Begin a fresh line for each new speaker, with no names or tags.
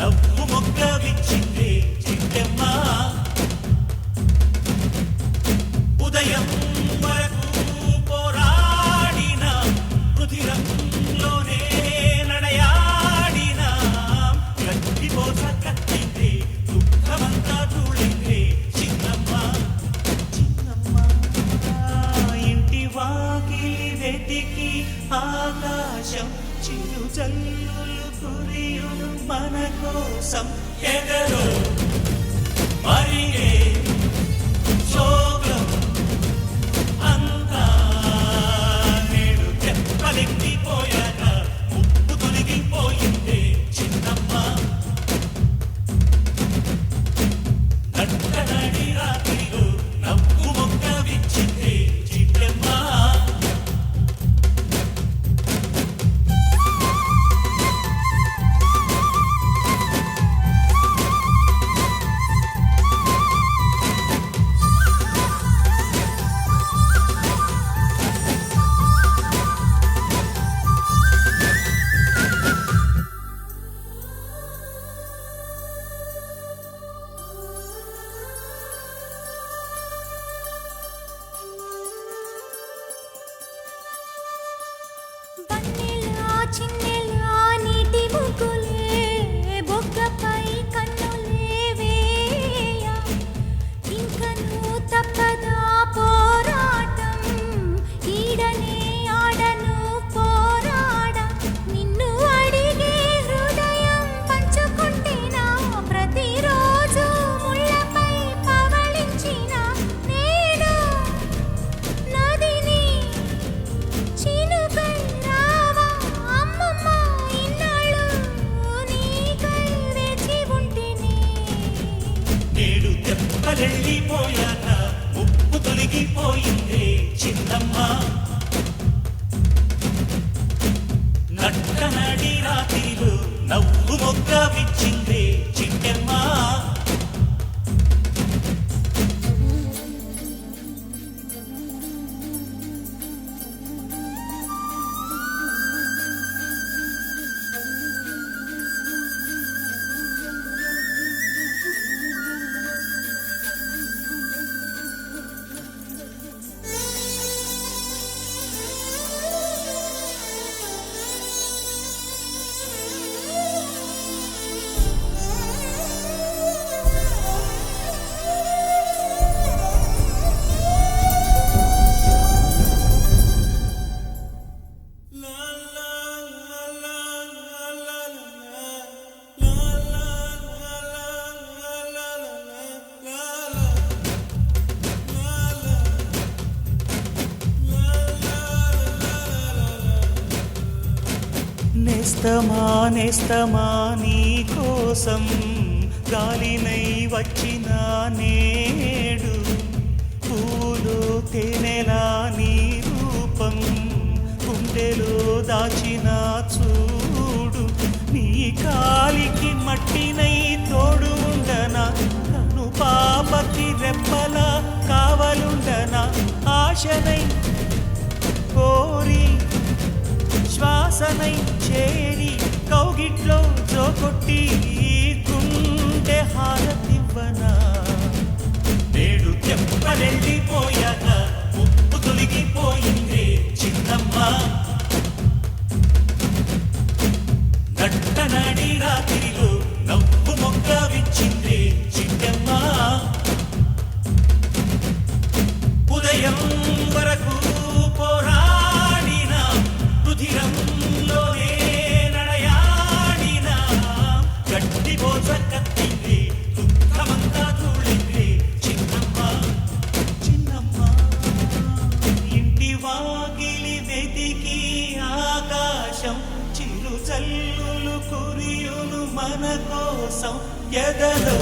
నవ్వు మొగ్గ విచ్చిందే చిట్టెమ్మ ఉదయం వరకు పోరాడిన రుధిరంలోనే నడయాడిన గట్టి పోస కట్టిందే దుఃఖమంతా తూళిందే చిన్నమ్మ చిన్నమ్మ ఇంటి వాకిలి వెతికి ఆకాశం చిరు జల్లులు కురియును మన కోసం ఎదరో మరిగే శోకం అంతా నేడు తెప్పలెక్కిపోయాక ముప్పు తొలగిపోయిందే చిన్నమ్మ నట్టనడి రాత్రిలో నవ్వు మొగ్గ విచ్చిందే చిట్టెమ్మ
చిన్నెలా నీటి ముగ్గులే బొగ్గపై కన్నులే వేయ ఇంకను తప్పదా పోరాటం ఈడనే ఆడను పోరాడ నిన్ను అడిగే హృదయం పంచుకుంటేనా ప్రతిరోజు ముళ్ళపై పవళించిన నేను నదిని చినుకై రావా అమ్మమ్మ ఇన్నాళ్ళు నీకై వేచి ఉంటిని
నేడు తెప్పలెళ్ళిపోయాక ముప్పు తొలగిపోయిందే చిన్నమ్మ నట్టనడి రాత్రిలో నవ్వు మొగ్గ విచ్చిందే చిట్టెమ్మ నేస్తమా నేస్తమా నీ కోసం గాలినై వచ్చిన నేడు పూలు తేనెలా నీ రూపం గుండెలో దాచిన చూడు నీ కాలికి మట్టినై తోడు ఉండనా కను పాపకి రెప్పలా కావలుండనా ఆశనై కోరి శ్వాసనై చేరి కౌగిట్లో జోకొట్టి గుండె హారతివ్వనా నేడు తెప్పలెళ్ళిపోయాక ముప్పు తొలగిపోయిందే చిన్నమ్మ నట్టనడి రాత్రిలో నవ్వు మొగ్గ విచ్చిందే చిట్టమ్మ ఉదయం వరకు పోరాడిన రుధిరంలోనే నడయాడిన గట్టి బోస కత్తింది దుఃఖమంతా తూళింది చిన్నమ్మ చిన్నమ్మ ఇంటి వాకిలి వెతికి ఆకాశం చిరు జల్లులు కురియును మన కోసం ఎదలో